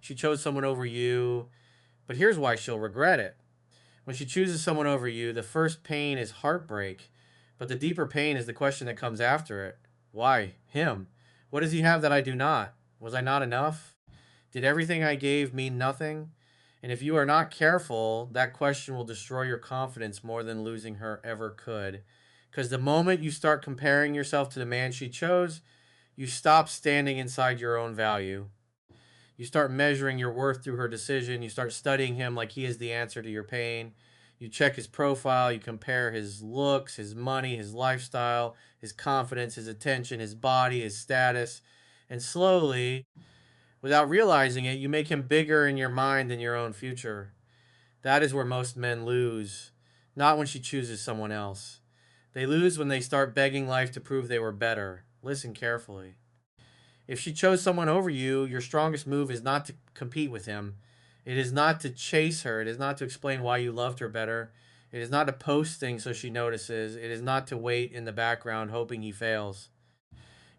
She chose someone over you, but here's why she'll regret it. When she chooses someone over you, the first pain is heartbreak, but the deeper pain is the question that comes after it. Why? Him. What does he have that I do not? Was I not enough? Did everything I gave mean nothing? And if you are not careful, that question will destroy your confidence more than losing her ever could. Because the moment you start comparing yourself to the man she chose, you stop standing inside your own value. You start measuring your worth through her decision. You start studying him like he is the answer to your pain. You check his profile. You compare his looks, his money, his lifestyle, his confidence, his attention, his body, his status. And slowly, without realizing it, you make him bigger in your mind than your own future. That is where most men lose, not when she chooses someone else. They lose when they start begging life to prove they were better. Listen carefully. If she chose someone over you, your strongest move is not to compete with him. It is not to chase her. It is not to explain why you loved her better. It is not to post things so she notices. It is not to wait in the background hoping he fails.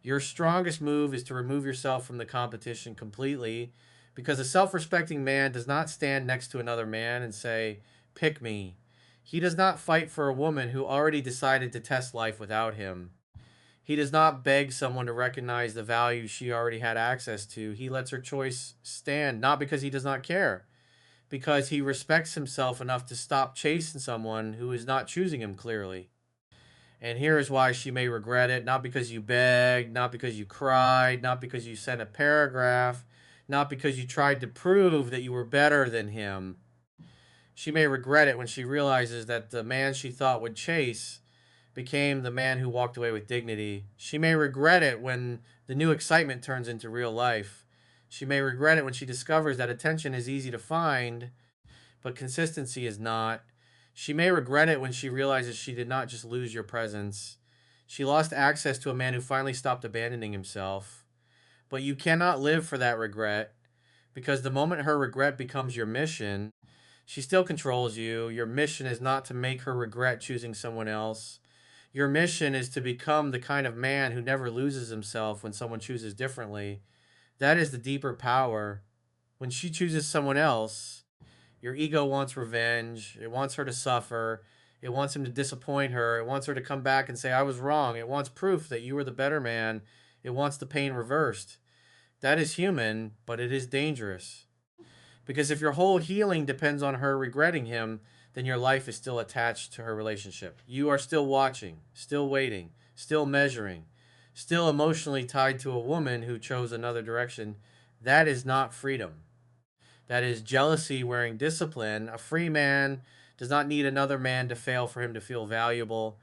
Your strongest move is to remove yourself from the competition completely because a self respecting man does not stand next to another man and say, "Pick me." He does not fight for a woman who already decided to test life without him. He does not beg someone to recognize the value she already had access to. He lets her choice stand, not because he does not care, because he respects himself enough to stop chasing someone who is not choosing him clearly. And here is why she may regret it, not because you begged, not because you cried, not because you sent a paragraph, not because you tried to prove that you were better than him. She may regret it when she realizes that the man she thought would chase became the man who walked away with dignity. She may regret it when the new excitement turns into real life. She may regret it when she discovers that attention is easy to find, but consistency is not. She may regret it when she realizes she did not just lose your presence. She lost access to a man who finally stopped abandoning himself. But you cannot live for that regret because the moment her regret becomes your mission, she still controls you. Your mission is not to make her regret choosing someone else. Your mission is to become the kind of man who never loses himself when someone chooses differently. That is the deeper power. When she chooses someone else, your ego wants revenge. It wants her to suffer. It wants him to disappoint her. It wants her to come back and say, "I was wrong." It wants proof that you were the better man. It wants the pain reversed. That is human, but it is dangerous. Because if your whole healing depends on her regretting him, then your life is still attached to her relationship. You are still watching, still waiting, still measuring, still emotionally tied to a woman who chose another direction. That is not freedom. That is jealousy wearing discipline. A free man does not need another man to fail for him to feel valuable.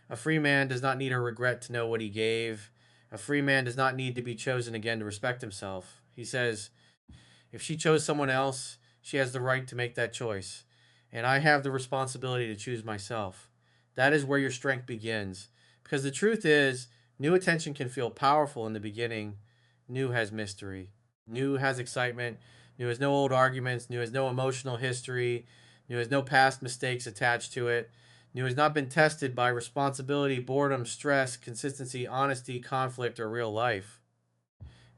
A free man does not need a regret to know what he gave. A free man does not need to be chosen again to respect himself. He says, if she chose someone else, she has the right to make that choice. And I have the responsibility to choose myself. That is where your strength begins. Because the truth is, new attention can feel powerful in the beginning. New has mystery. New has excitement. New has no old arguments. New has no emotional history. New has no past mistakes attached to it. New has not been tested by responsibility, boredom, stress, consistency, honesty, conflict, or real life.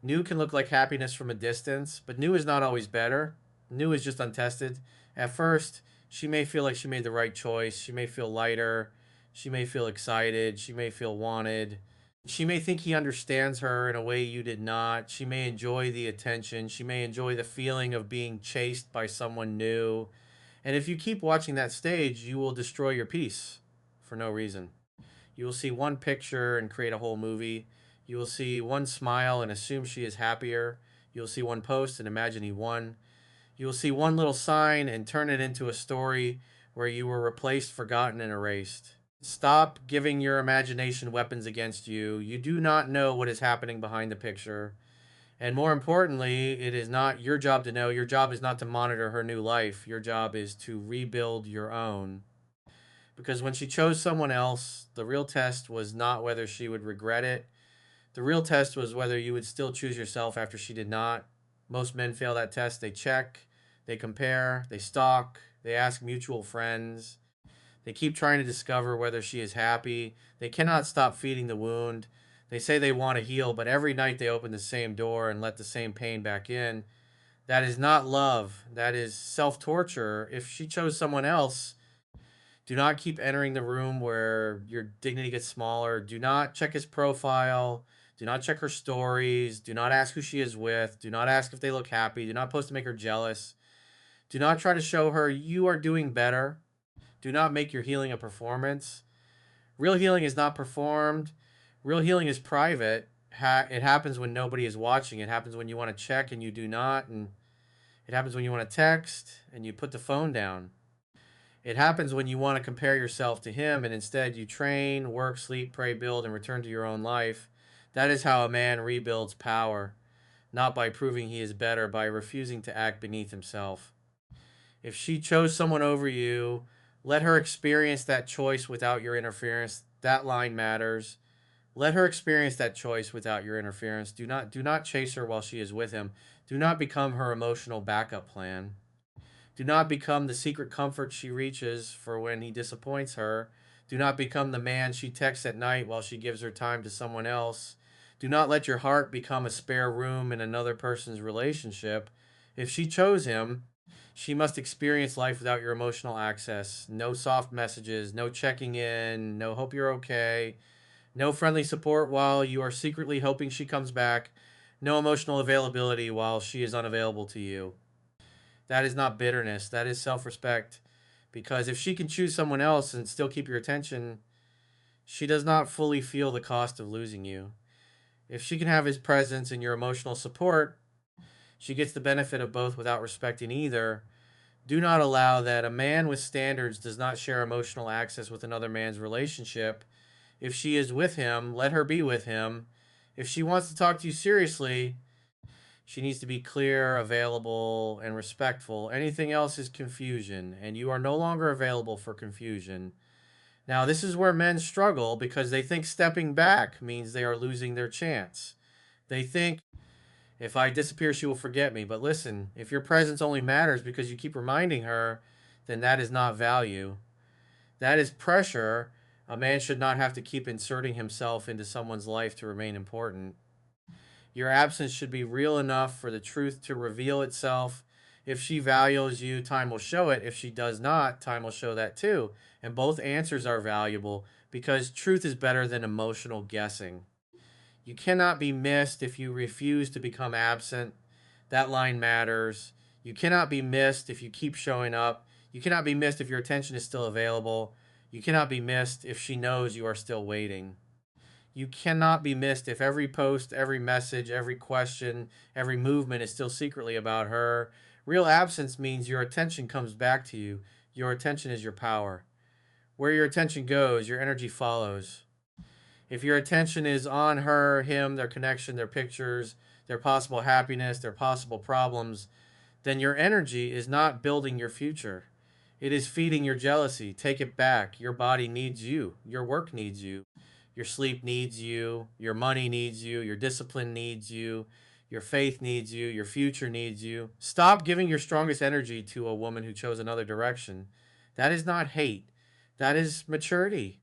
New can look like happiness from a distance, but new is not always better. New is just untested. At first, she may feel like she made the right choice. She may feel lighter. She may feel excited. She may feel wanted. She may think he understands her in a way you did not. She may enjoy the attention. She may enjoy the feeling of being chased by someone new. And if you keep watching that stage, you will destroy your peace for no reason. You will see one picture and create a whole movie. You will see one smile and assume she is happier. You will see one post and imagine he won. You will see one little sign and turn it into a story where you were replaced, forgotten, and erased. Stop giving your imagination weapons against you. You do not know what is happening behind the picture. And more importantly, it is not your job to know. Your job is not to monitor her new life. Your job is to rebuild your own. Because when she chose someone else, the real test was not whether she would regret it. The real test was whether you would still choose yourself after she did not. Most men fail that test. They check, they compare, they stalk, they ask mutual friends. They keep trying to discover whether she is happy. They cannot stop feeding the wound. They say they want to heal, but every night they open the same door and let the same pain back in. That is not love. That is self torture. If she chose someone else, do not keep entering the room where your dignity gets smaller. Do not check his profile. Do not check her stories. Do not ask who she is with. Do not ask if they look happy. Do not post to make her jealous. Do not try to show her you are doing better. Do not make your healing a performance. Real healing is not performed. Real healing is private. It happens when nobody is watching. It happens when you want to check and you do not. And it happens when you want to text and you put the phone down. It happens when you want to compare yourself to him and instead you train, work, sleep, pray, build, and return to your own life. That is how a man rebuilds power, not by proving he is better, by refusing to act beneath himself. If she chose someone over you, let her experience that choice without your interference. That line matters. Let her experience that choice without your interference. Do not chase her while she is with him. Do not become her emotional backup plan. Do not become the secret comfort she reaches for when he disappoints her. Do not become the man she texts at night while she gives her time to someone else. Do not let your heart become a spare room in another person's relationship. If she chose him, she must experience life without your emotional access. No soft messages, no checking in, no hope you're okay, no friendly support while you are secretly hoping she comes back, no emotional availability while she is unavailable to you. That is not bitterness. That is self respect. Because if she can choose someone else and still keep your attention, she does not fully feel the cost of losing you. If she can have his presence and your emotional support, she gets the benefit of both without respecting either. Do not allow that a man with standards does not share emotional access with another man's relationship. If she is with him, let her be with him. If she wants to talk to you seriously, she needs to be clear, available, and respectful. Anything else is confusion, and you are no longer available for confusion. Now, this is where men struggle because they think stepping back means they are losing their chance. They think, if I disappear, she will forget me. But listen, if your presence only matters because you keep reminding her, then that is not value. That is pressure. A man should not have to keep inserting himself into someone's life to remain important. Your absence should be real enough for the truth to reveal itself. If she values you, time will show it. If she does not, time will show that too. And both answers are valuable because truth is better than emotional guessing. You cannot be missed if you refuse to become absent. That line matters. You cannot be missed if you keep showing up. You cannot be missed if your attention is still available. You cannot be missed if she knows you are still waiting. You cannot be missed if every post, every message, every question, every movement is still secretly about her. Real absence means your attention comes back to you. Your attention is your power. Where your attention goes, your energy follows. If your attention is on her, him, their connection, their pictures, their possible happiness, their possible problems, then your energy is not building your future. It is feeding your jealousy. Take it back. Your body needs you. Your work needs you. Your sleep needs you. Your money needs you. Your discipline needs you. Your faith needs you. Your future needs you. Stop giving your strongest energy to a woman who chose another direction. That is not hate. That is maturity.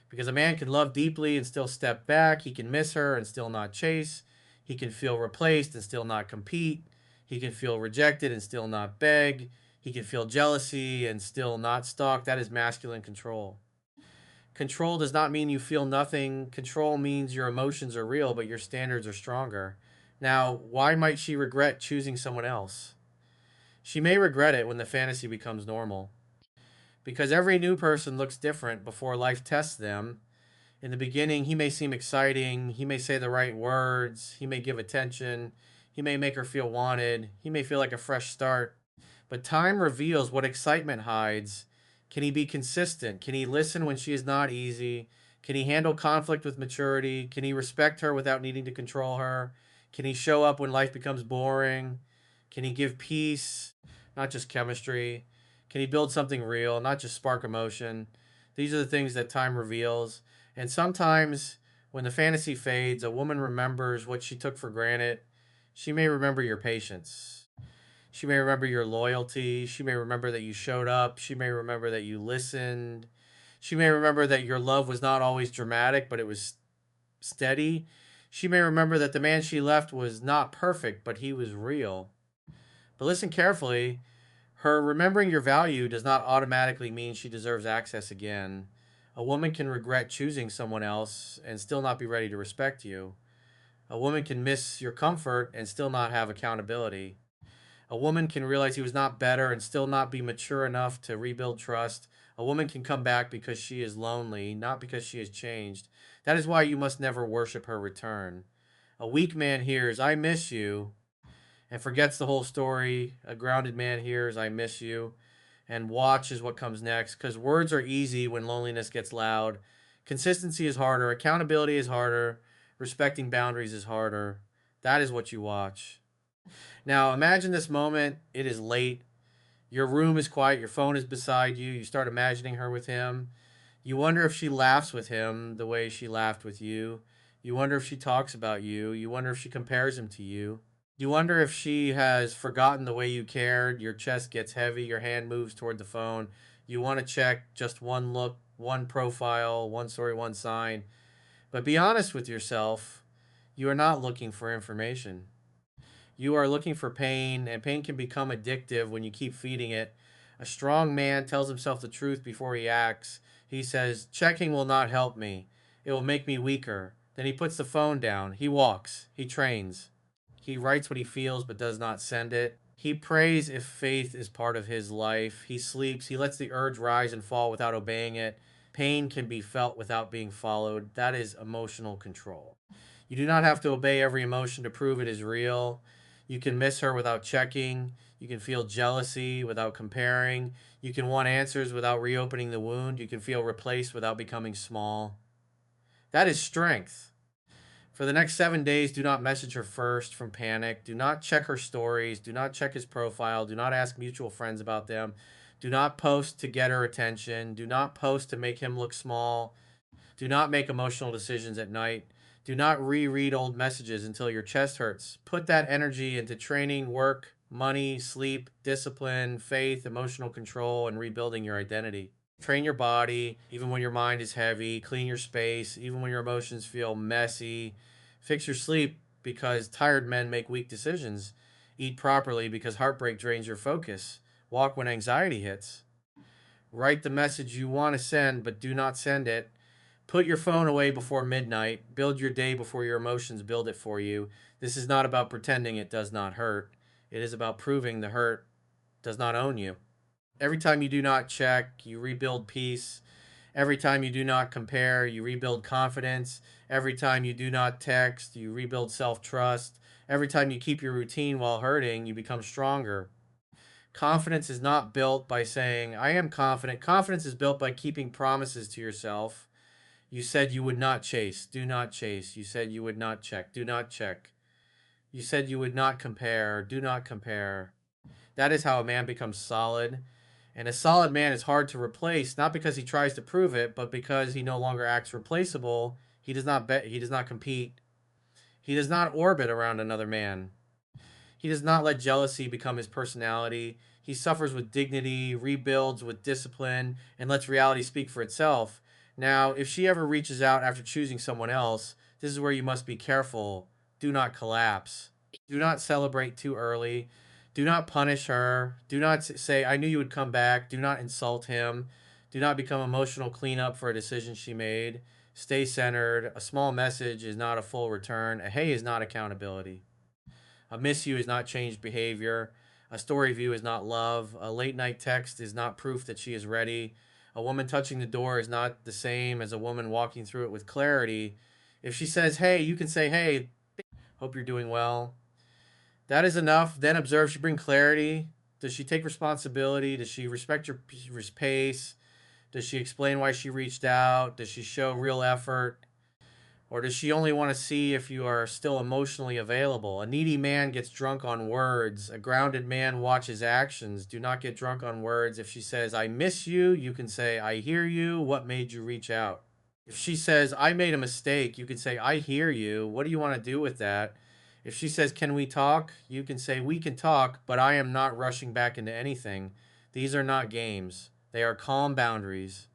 Because a man can love deeply and still step back. He can miss her and still not chase. He can feel replaced and still not compete. He can feel rejected and still not beg. He can feel jealousy and still not stalk. That is masculine control. Control does not mean you feel nothing. Control means your emotions are real, but your standards are stronger. Now, why might she regret choosing someone else? She may regret it when the fantasy becomes normal. Because every new person looks different before life tests them. In the beginning, he may seem exciting. He may say the right words. He may give attention. He may make her feel wanted. He may feel like a fresh start. But time reveals what excitement hides. Can he be consistent? Can he listen when she is not easy? Can he handle conflict with maturity? Can he respect her without needing to control her? Can he show up when life becomes boring? Can he give peace, not just chemistry? Can he build something real, not just spark emotion? These are the things that time reveals. And sometimes when the fantasy fades, a woman remembers what she took for granted. She may remember your patience. She may remember your loyalty. She may remember that you showed up. She may remember that you listened. She may remember that your love was not always dramatic, but it was steady. She may remember that the man she left was not perfect, but he was real. But listen carefully. Her remembering your value does not automatically mean she deserves access again. A woman can regret choosing someone else and still not be ready to respect you. A woman can miss your comfort and still not have accountability. A woman can realize he was not better and still not be mature enough to rebuild trust. A woman can come back because she is lonely, not because she has changed. That is why you must never worship her return. A weak man hears, I miss you, and forgets the whole story. A grounded man hears, I miss you, and watches what comes next. Because words are easy when loneliness gets loud. Consistency is harder. Accountability is harder. Respecting boundaries is harder. That is what you watch. Now imagine this moment. It is late. Your room is quiet. Your phone is beside you. You start imagining her with him. You wonder if she laughs with him the way she laughed with you. You wonder if she talks about you. You wonder if she compares him to you. You wonder if she has forgotten the way you cared. Your chest gets heavy. Your hand moves toward the phone. You want to check just one look, one profile, one story, one sign. But be honest with yourself. You are not looking for information. You are looking for pain, and pain can become addictive when you keep feeding it. A strong man tells himself the truth before he acts. He says, checking will not help me. It will make me weaker. Then he puts the phone down. He walks. He trains. He writes what he feels but does not send it. He prays if faith is part of his life. He sleeps. He lets the urge rise and fall without obeying it. Pain can be felt without being followed. That is emotional control. You do not have to obey every emotion to prove it is real. You can miss her without checking. You can feel jealousy without comparing. You can want answers without reopening the wound. You can feel replaced without becoming small. That is strength. For the next 7 days, do not message her first from panic. Do not check her stories. Do not check his profile. Do not ask mutual friends about them. Do not post to get her attention. Do not post to make him look small. Do not make emotional decisions at night. Do not reread old messages until your chest hurts. Put that energy into training, work, money, sleep, discipline, faith, emotional control, and rebuilding your identity. Train your body even when your mind is heavy. Clean your space even when your emotions feel messy. Fix your sleep because tired men make weak decisions. Eat properly because heartbreak drains your focus. Walk when anxiety hits. Write the message you want to send, but do not send it. Put your phone away before midnight. Build your day before your emotions build it for you. This is not about pretending it does not hurt. It is about proving the hurt does not own you. Every time you do not check, you rebuild peace. Every time you do not compare, you rebuild confidence. Every time you do not text, you rebuild self trust. Every time you keep your routine while hurting, you become stronger. Confidence is not built by saying, I am confident. Confidence is built by keeping promises to yourself. You said you would not chase. Do not chase. You said you would not check. Do not check. You said you would not compare. Do not compare. That is how a man becomes solid. And a solid man is hard to replace, not because he tries to prove it, but because he no longer acts replaceable. He does not bet. He does not compete. He does not orbit around another man. He does not let jealousy become his personality. He suffers with dignity, rebuilds with discipline, and lets reality speak for itself. Now, if she ever reaches out after choosing someone else, this is where you must be careful. Do not collapse. Do not celebrate too early. Do not punish her. Do not say, I knew you would come back. Do not insult him. Do not become emotional cleanup for a decision she made. Stay centered. A small message is not a full return. A hey is not accountability. A miss you is not changed behavior. A story view is not love. A late night text is not proof that she is ready. A woman touching the door is not the same as a woman walking through it with clarity. If she says, hey, you can say, hey, hope you're doing well. That is enough. Then observe she bring clarity. Does she take responsibility? Does she respect your pace? Does she explain why she reached out? Does she show real effort? Or does she only want to see if you are still emotionally available? A needy man gets drunk on words. A grounded man watches actions. Do not get drunk on words. If she says, I miss you, you can say, I hear you. What made you reach out? If she says, I made a mistake, you can say, I hear you. What do you want to do with that? If she says, can we talk? You can say, we can talk, but I am not rushing back into anything. These are not games, they are calm boundaries.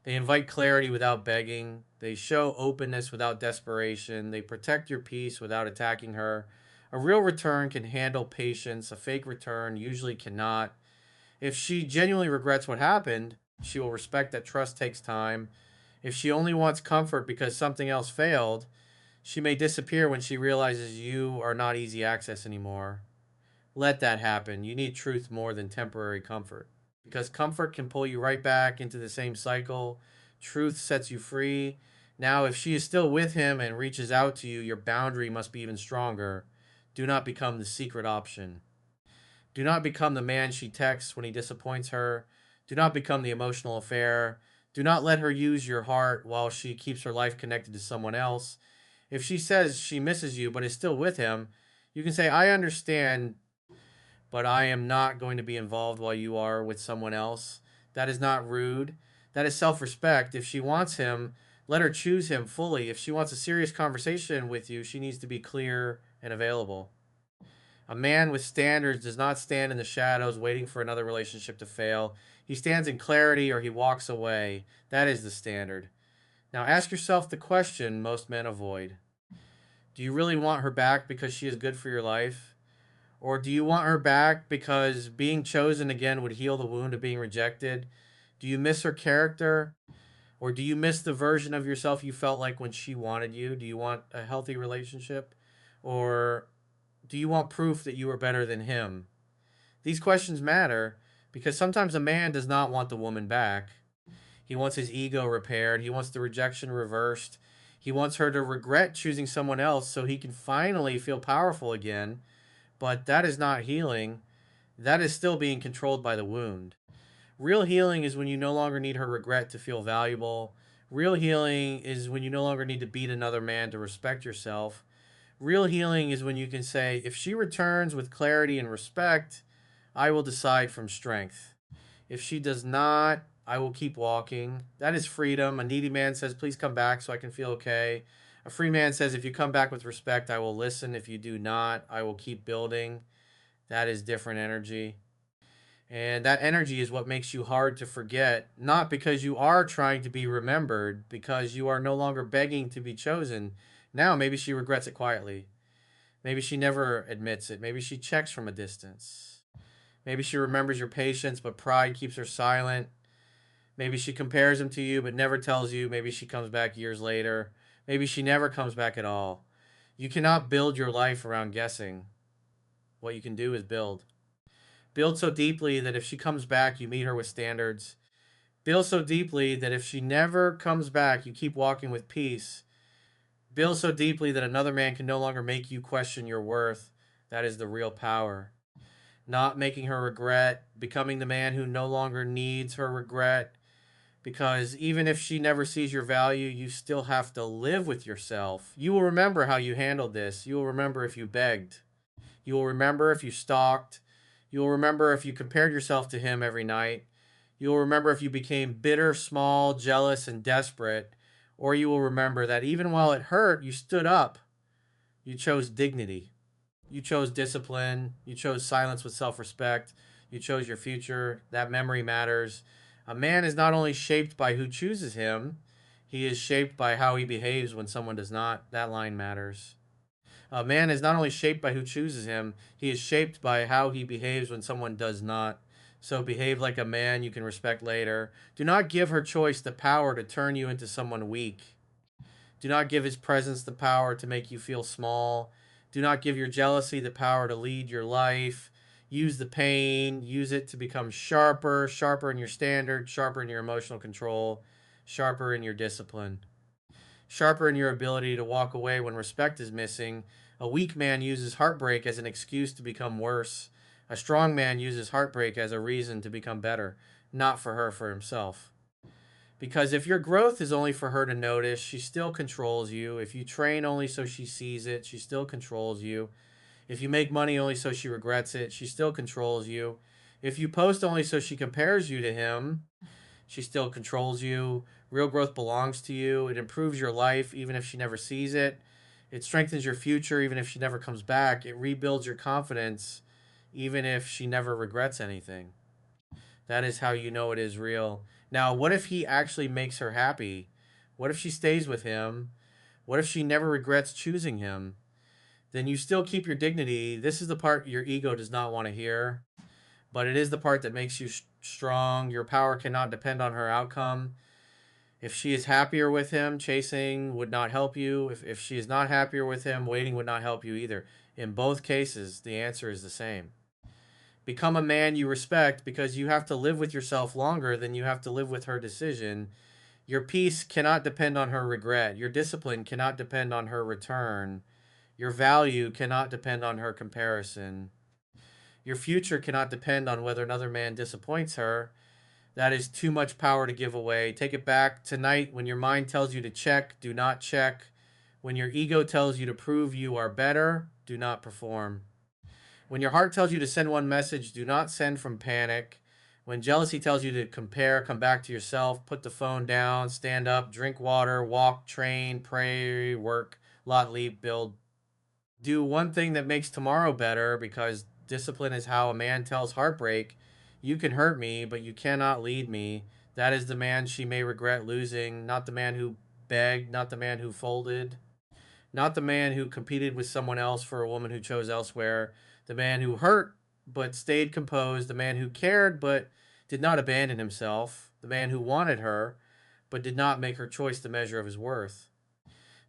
They invite clarity without begging. They show openness without desperation. They protect your peace without attacking her. A real return can handle patience, a fake return usually cannot. If she genuinely regrets what happened, she will respect that trust takes time. If she only wants comfort because something else failed, she may disappear when she realizes you are not easy access anymore. Let that happen. You need truth more than temporary comfort. Because comfort can pull you right back into the same cycle. Truth sets you free. Now, if she is still with him and reaches out to you, your boundary must be even stronger. Do not become the secret option. Do not become the man she texts when he disappoints her. Do not become the emotional affair. Do not let her use your heart while she keeps her life connected to someone else. If she says she misses you but is still with him, you can say, I understand, but I am not going to be involved while you are with someone else. That is not rude. That is self respect. If she wants him, let her choose him fully. If she wants a serious conversation with you, she needs to be clear and available. A man with standards does not stand in the shadows waiting for another relationship to fail. He stands in clarity or he walks away. That is the standard. Now ask yourself the question most men avoid. Do you really want her back because she is good for your life? Or do you want her back because being chosen again would heal the wound of being rejected? Do you miss her character? Or do you miss the version of yourself you felt like when she wanted you? Do you want a healthy relationship? Or do you want proof that you are better than him? These questions matter because sometimes a man does not want the woman back. He wants his ego repaired. He wants the rejection reversed. He wants her to regret choosing someone else so he can finally feel powerful again. But that is not healing. That is still being controlled by the wound. Real healing is when you no longer need her regret to feel valuable. Real healing is when you no longer need to beat another man to respect yourself. Real healing is when you can say, if she returns with clarity and respect, I will decide from strength. If she does not, I will keep walking. That is freedom. A needy man says, please come back so I can feel okay. A free man says, if you come back with respect, I will listen. If you do not, I will keep building. That is different energy. And that energy is what makes you hard to forget, not because you are trying to be remembered, because you are no longer begging to be chosen. Now, maybe she regrets it quietly. Maybe she never admits it. Maybe she checks from a distance. Maybe she remembers your patience, but pride keeps her silent. Maybe she compares him to you, but never tells you. Maybe she comes back years later. Maybe she never comes back at all. You cannot build your life around guessing. What you can do is build. Build so deeply that if she comes back, you meet her with standards. Build so deeply that if she never comes back, you keep walking with peace. Build so deeply that another man can no longer make you question your worth. That is the real power. Not making her regret, becoming the man who no longer needs her regret. Because even if she never sees your value, you still have to live with yourself. You will remember how you handled this. You will remember if you begged. You will remember if you stalked. You will remember if you compared yourself to him every night. You will remember if you became bitter, small, jealous, and desperate. Or you will remember that even while it hurt, you stood up. You chose dignity. You chose discipline. You chose silence with self respect. You chose your future. That memory matters. A man is not only shaped by who chooses him, he is shaped by how he behaves when someone does not. That line matters. A man is not only shaped by who chooses him, he is shaped by how he behaves when someone does not. So behave like a man you can respect later. Do not give her choice the power to turn you into someone weak. Do not give his presence the power to make you feel small. Do not give your jealousy the power to lead your life. Use the pain, use it to become sharper, sharper in your standard, sharper in your emotional control, sharper in your discipline, sharper in your ability to walk away when respect is missing. A weak man uses heartbreak as an excuse to become worse. A strong man uses heartbreak as a reason to become better, not for her, for himself. Because if your growth is only for her to notice, she still controls you. If you train only so she sees it, she still controls you. If you make money only so she regrets it, she still controls you. If you post only so she compares you to him, she still controls you. Real growth belongs to you. It improves your life even if she never sees it. It strengthens your future even if she never comes back. It rebuilds your confidence even if she never regrets anything. That is how you know it is real. Now, what if he actually makes her happy? What if she stays with him? What if she never regrets choosing him? then you still keep your dignity. This is the part your ego does not want to hear, but it is the part that makes you strong. Your power cannot depend on her outcome. If she is happier with him, chasing would not help you. If she is not happier with him, waiting would not help you either. In both cases, the answer is the same. Become a man you respect, because you have to live with yourself longer than you have to live with her decision. Your peace cannot depend on her regret. Your discipline cannot depend on her return. Your value cannot depend on her comparison. Your future cannot depend on whether another man disappoints her. That is too much power to give away. Take it back tonight. When your mind tells you to check, do not check. When your ego tells you to prove you are better, do not perform. When your heart tells you to send one message, do not send from panic. When jealousy tells you to compare, come back to yourself, put the phone down, stand up, drink water, walk, train, pray, work, lot, leap, build. Do one thing that makes tomorrow better, because discipline is how a man tells heartbreak, you can hurt me, but you cannot lead me. That is the man she may regret losing, not the man who begged, not the man who folded, not the man who competed with someone else for a woman who chose elsewhere, the man who hurt but stayed composed, the man who cared but did not abandon himself, the man who wanted her but did not make her choice the measure of his worth.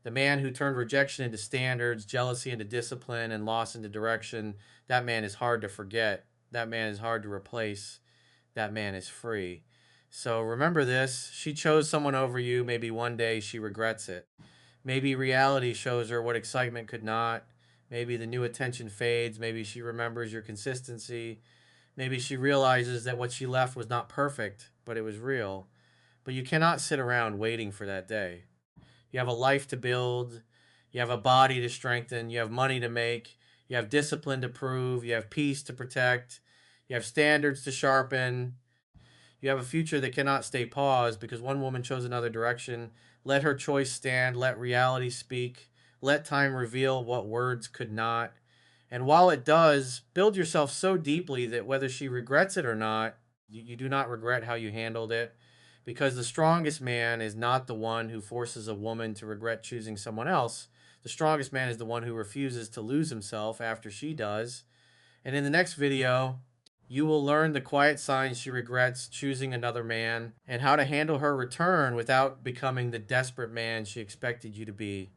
The man who turned rejection into standards, jealousy into discipline, and loss into direction, that man is hard to forget. That man is hard to replace. That man is free. So remember this. She chose someone over you. Maybe one day she regrets it. Maybe reality shows her what excitement could not. Maybe the new attention fades. Maybe she remembers your consistency. Maybe she realizes that what she left was not perfect, but it was real. But you cannot sit around waiting for that day. You have a life to build. You have a body to strengthen. You have money to make. You have discipline to prove. You have peace to protect. You have standards to sharpen. You have a future that cannot stay paused because one woman chose another direction. Let her choice stand. Let reality speak. Let time reveal what words could not. And while it does, build yourself so deeply that whether she regrets it or not, you do not regret how you handled it. Because the strongest man is not the one who forces a woman to regret choosing someone else. The strongest man is the one who refuses to lose himself after she does. And in the next video, you will learn the quiet signs she regrets choosing another man and how to handle her return without becoming the desperate man she expected you to be.